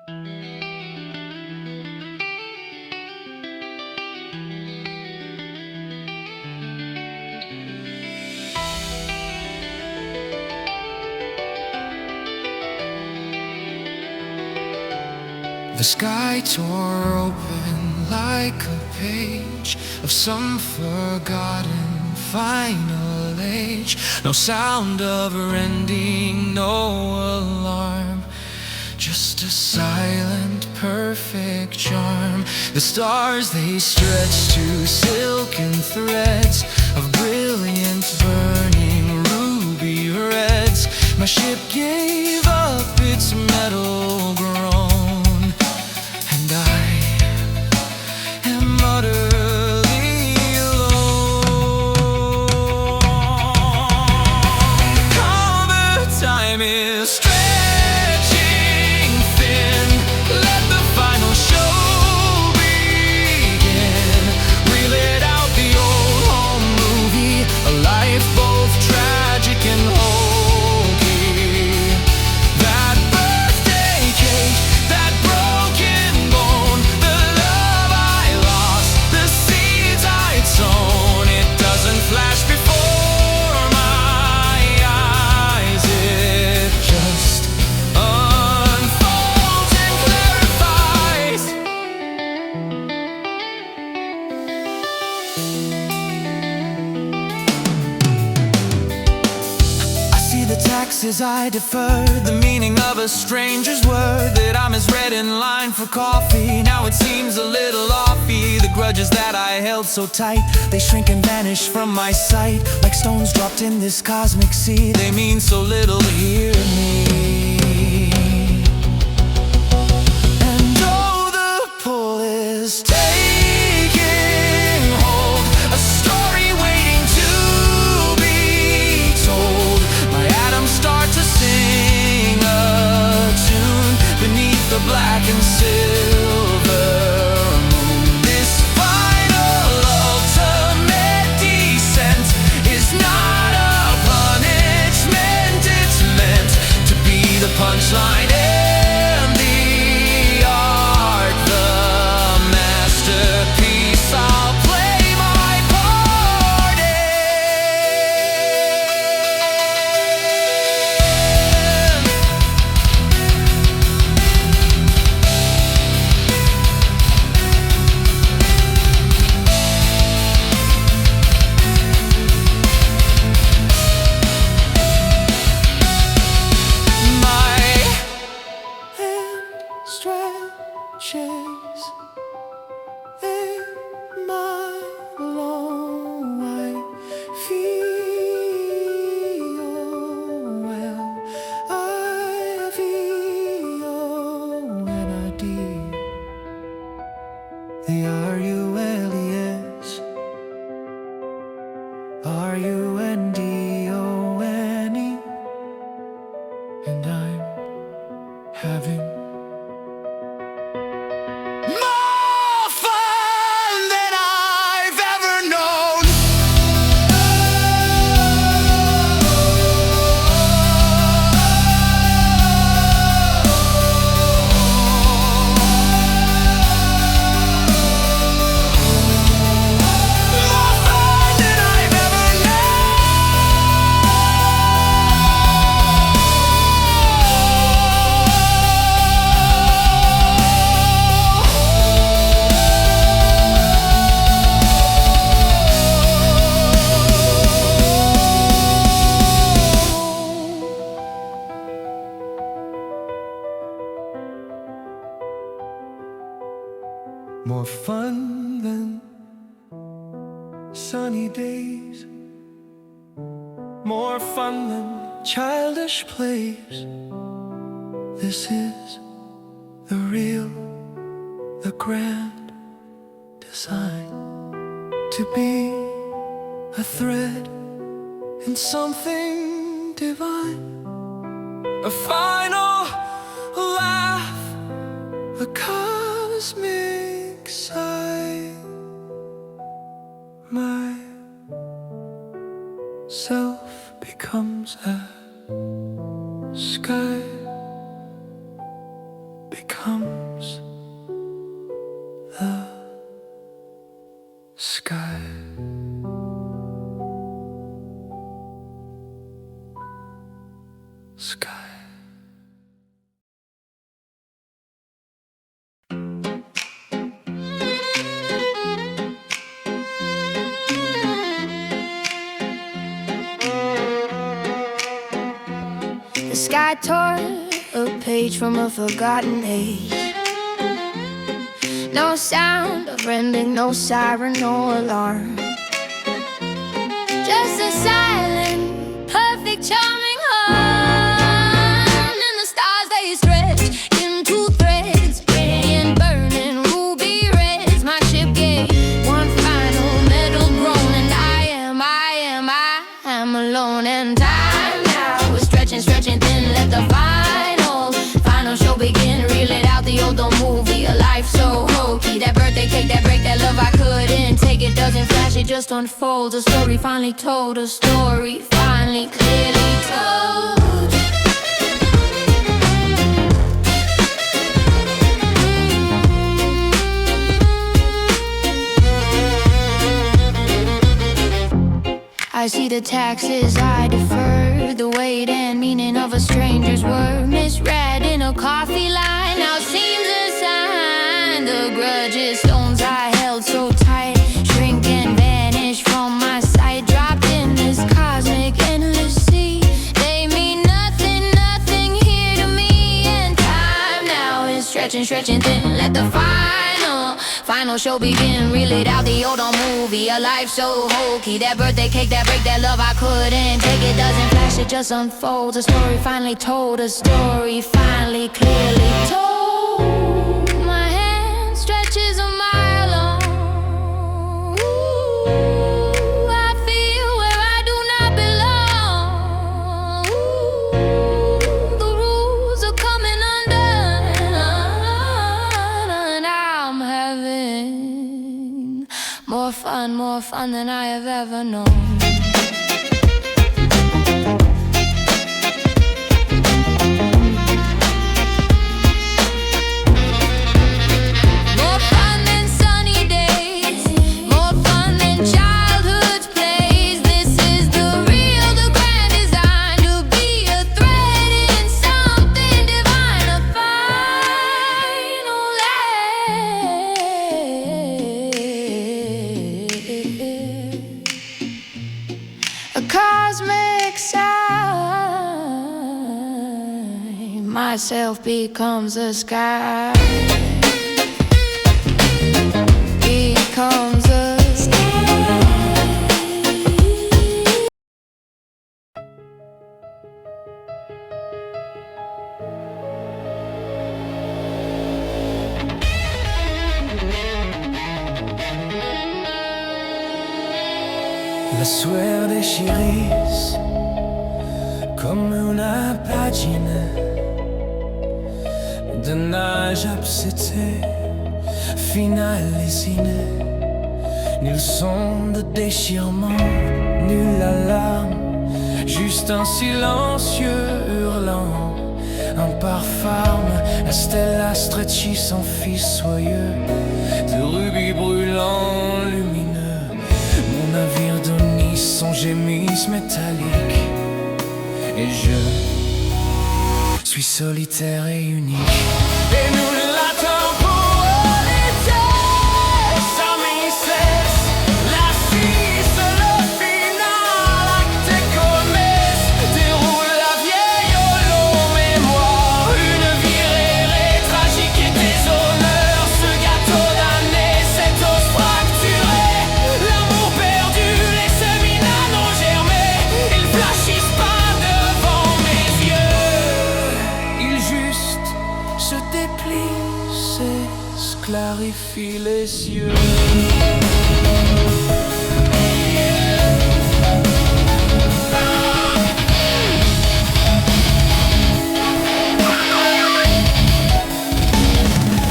The sky tore open like a page of some forgotten final age. No sound of rending, no alarm, just a silent, perfect charm. The stars, they stretch to silken threads of brilliant, burning ruby reds. My ship gave up its metal groan, and I am utterly alone. The cover time is stretching thin. Let the final show begin. Relit out the old home movie, a life both tragic and hokey. That birthday cake, that broken bone, the love I lost, the seeds I'd sown. It doesn't flash before my eyes, it just unfolds and clarifies. I see the taxes I deferred, the meaning of a stranger's word, that I misread in line for coffee. Now it seems a little offy. The grudges that I held so tight, they shrink and vanish from my sight, like stones dropped in this cosmic sea. They mean so little to hear me. And oh, the pull is taking hold, a story waiting to be told. My atoms start to sing a tune beneath the black and silver moon. This final ultimate descent is not a punishment, it's meant to be the punchline and the art, the masterpiece. I'll play my part in. My hand stretches in my long white feel well. I feel when I did the R-U-L-E-S, R-U-N-D-O-N-E, and I'm having more fun than I've ever known. More fun than I've ever More fun than sunny days, more fun than childish plays. This is the real, the grand design, to be a thread in something divine, a final laugh, a cosmic sigh. Myself becomes a sky, becomes sky. The sky tore a page from a forgotten age. No sound of rending, no siren, no alarm. Just a silent, perfect, charming hum. And the stars, they stretch into threads, radiant, burning, ruby reds. My ship gave one final metal groan, and I am alone. And time now is stretching, stretching thin. Let the final show begin. Reel it out, the old movie, a life so hokey. That birthday cake, that break, that love I couldn't take. It doesn't flash, it just unfolds. A story finally told, a story finally clearly told. I see the taxes I deferred, the weight and meaning of a stranger's word, misread in a coffee line. Now seems a sign. The grudges, stones I held so tight, shrink and vanish from my sight. Dropped in this cosmic endless sea. They mean nothing, nothing here to me. And time now is stretching, stretching thin. Let the final show begin. Reel it out, the old movie, a life so hokey. That birthday cake, that break, that love I couldn't take. It doesn't flash, it just unfolds. A story finally told, a story finally clearly told. My hand stretches a mile long. Ooh, I feel where I do not belong. Ooh, the rules are coming undone, and I'm having more fun than I have ever known. A cosmic sigh. Myself becomes the sky. Becomes the sky. La sueur déchirisse come una pagina de nage abcétée, finalisine. Nul son de déchirement, nulle alarme, juste un silencieux hurlant. Un parfum, la stella stretchy s'enfuit soyeux, de rubis brûlants lumineux. Mon navire de Nice, son gémisse métallique. Et je suis solitaire et unique. Et nous la temporalité sans cesse, la Suisse, le final acte commerce, déroule la vieille longue mémoire. Une virée tragique et déshonneur, ce gâteau damné, cette os fracturée, l'amour perdu, les séminaires non germés, ils flanchissent pas devant mes yeux. Ils juste se déplient, s'esclarifient les yeux.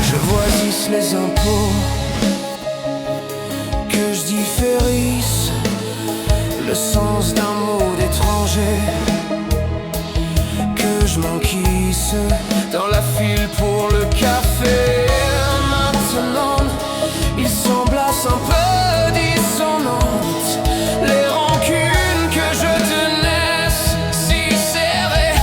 Je voisisse les impôts, que je différisse le sens d'un mot d'étranger, que je m'enquisse dans la file pour le café. Maintenant, il semblasse un peu dissonante, les rancunes que je tenais si serrées.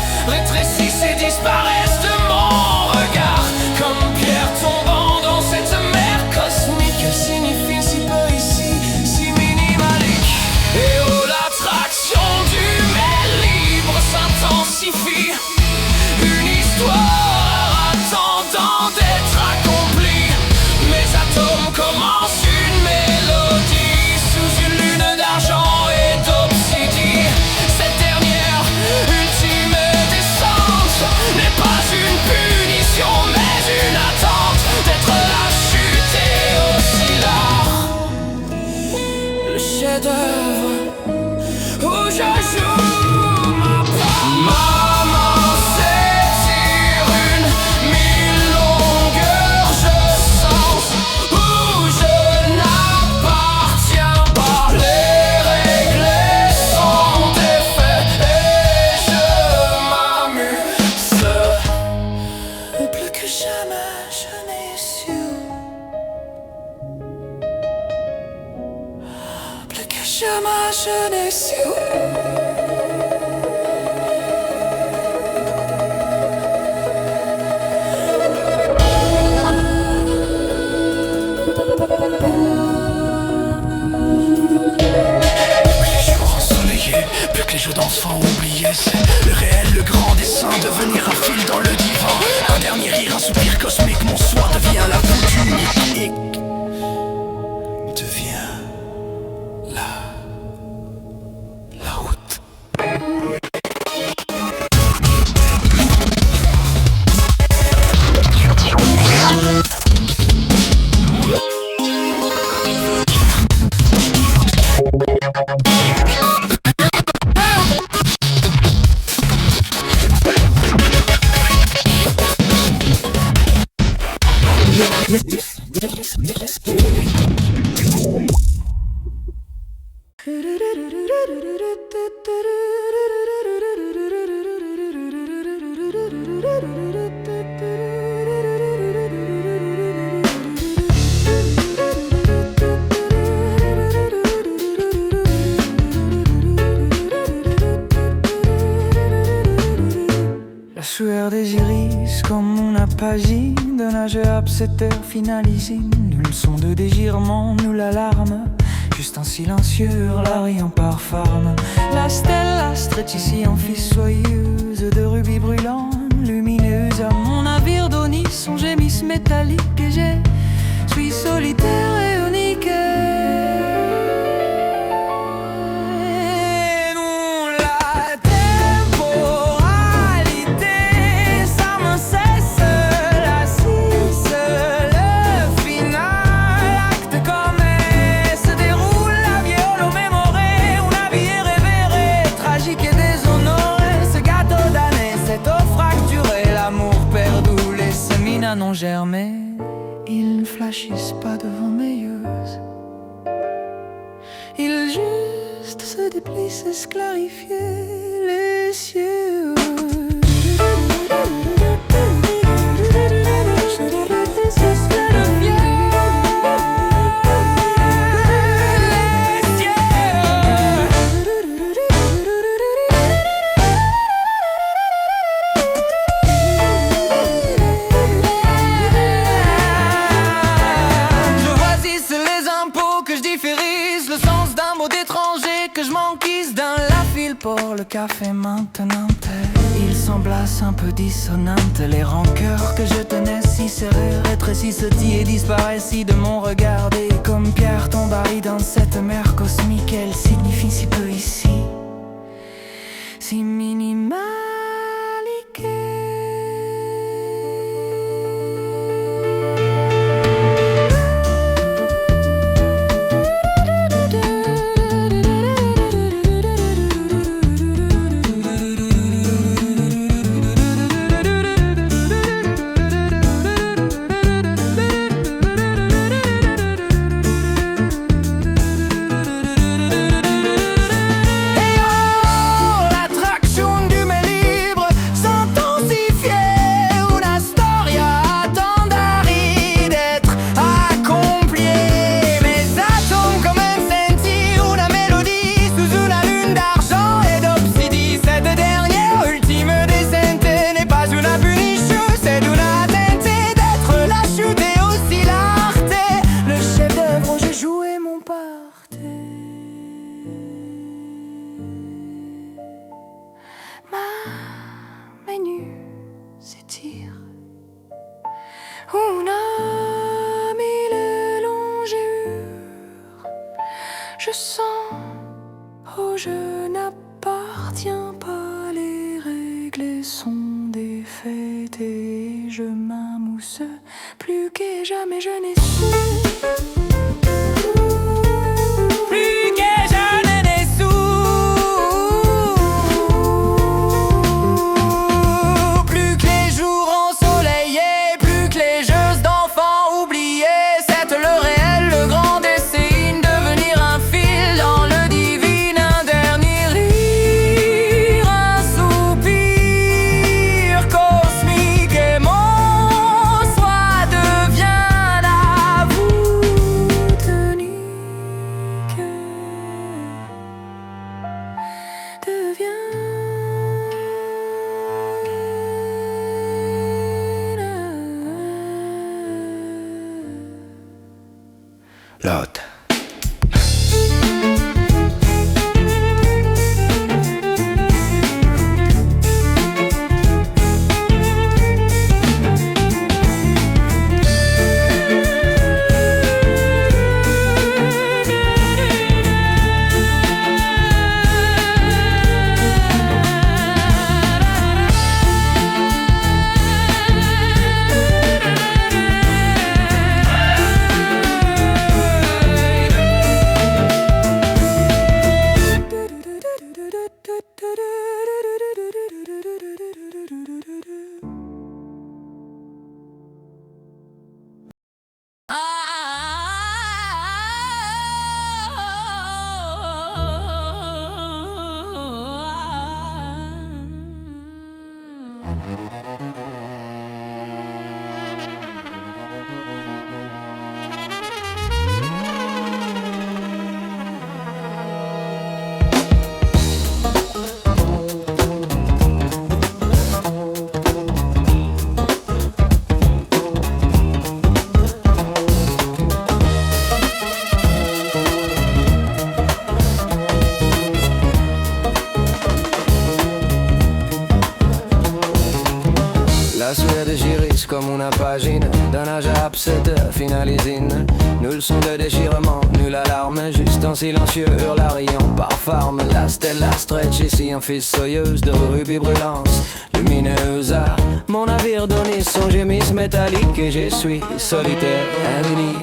La sueur des iris comme mon apagie de nager à cette heure finalisée. Nul son de dégirement, nulle alarme, juste un silencieux hurlariant par farme. La stèle astre est ici en fille soyeuse de rubis brûlants, lumineuse. À mon navire d'Onis, son gémisse métallique et je suis solitaire et unique. Non germé, ils ne flanchissent pas devant mes yeux. Ils juste se déplissent et se clarifient les cieux. Pour le café maintenant, il s'emblasse un peu dissonante. Les rancœurs que je tenais si serrées rétrécissent et disparaissent si de mon regard. Et comme pierre tombari dans cette mer cosmique, elle signifie si peu ici, si minimalique. Je sens, oh je n'appartiens pas, les règles sont défaites et je m'amousse plus que jamais je n'ai su. L'autre. La suerte giris come una pagina d'un âge absette finalisine. Nul son de déchirement, nulle alarme, juste un silencieux hurlarion par farme. La stella stretch ici en fils soyeuse de rubis brûlance lumineuse. À mon navire donné son gémisse métallique et je suis solitaire infini.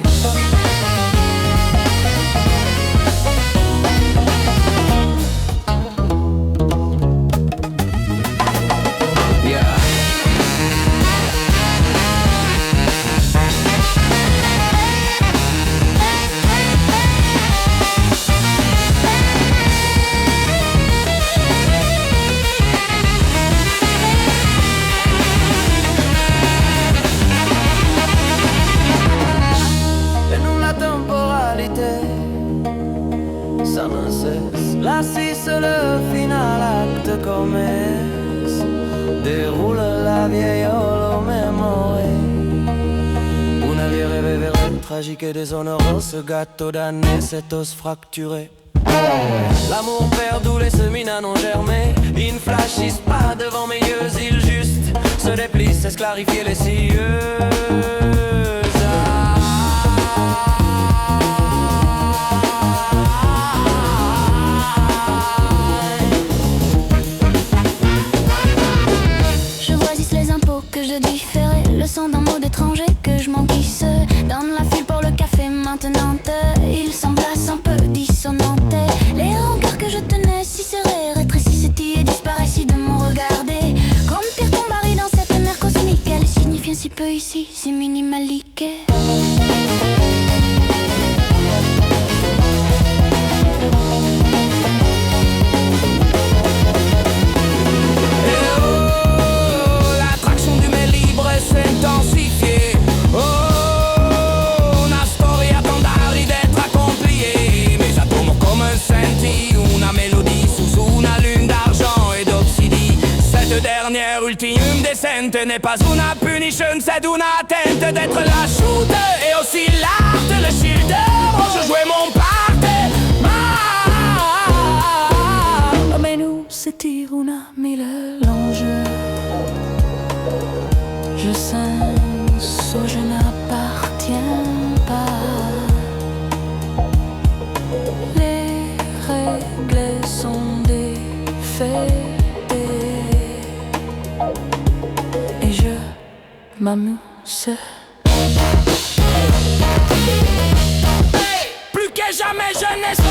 Ça ne cesse. Là si c'est le final acte commence, déroule la vieille holo mémoire. Una vieille rêverie tragique et déshonorée, ce gâteau damné, cet os fracturé. L'amour perdu, les semis non germé, ils ne flanchissent pas devant mes yeux, ils juste se déplient, cessent clarifier les cieux. Que je différais le son d'un mot d'étranger que je m'enquisse. Donne la file pour le café maintenant. Il s'embrasse un peu dissonante. Les regards que je tenais si serrés rétrécissent et disparaissent de mon regarder. Comme Pierre Tombari dans cette mer cosmique, elle signifie si peu ici, si minimalique. S'intensifier. Oh, una storia tentare d'être accomplie. Mes atomes comme un senti, una mélodie sous una lune d'argent et d'obsidie. Cette dernière ultime descente n'est pas una punition, c'est une atteinte d'être la chute et aussi l'art, le shield. Oh, je jouais mon part. Mais nous, c'était una mélange. Je sens, je n'appartiens pas. Les règles sont défaites et je m'amuse. Plus que jamais jeunesse.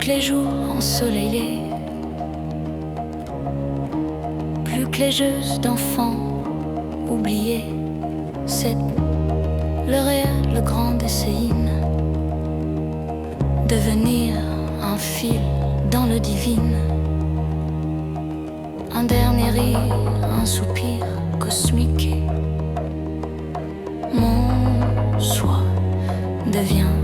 Les jours ensoleillés, plus que les jeux d'enfants oubliés, c'est le réel, le grand essayine, devenir un fil dans le divine, un dernier rire, un soupir cosmique. Mon soi devient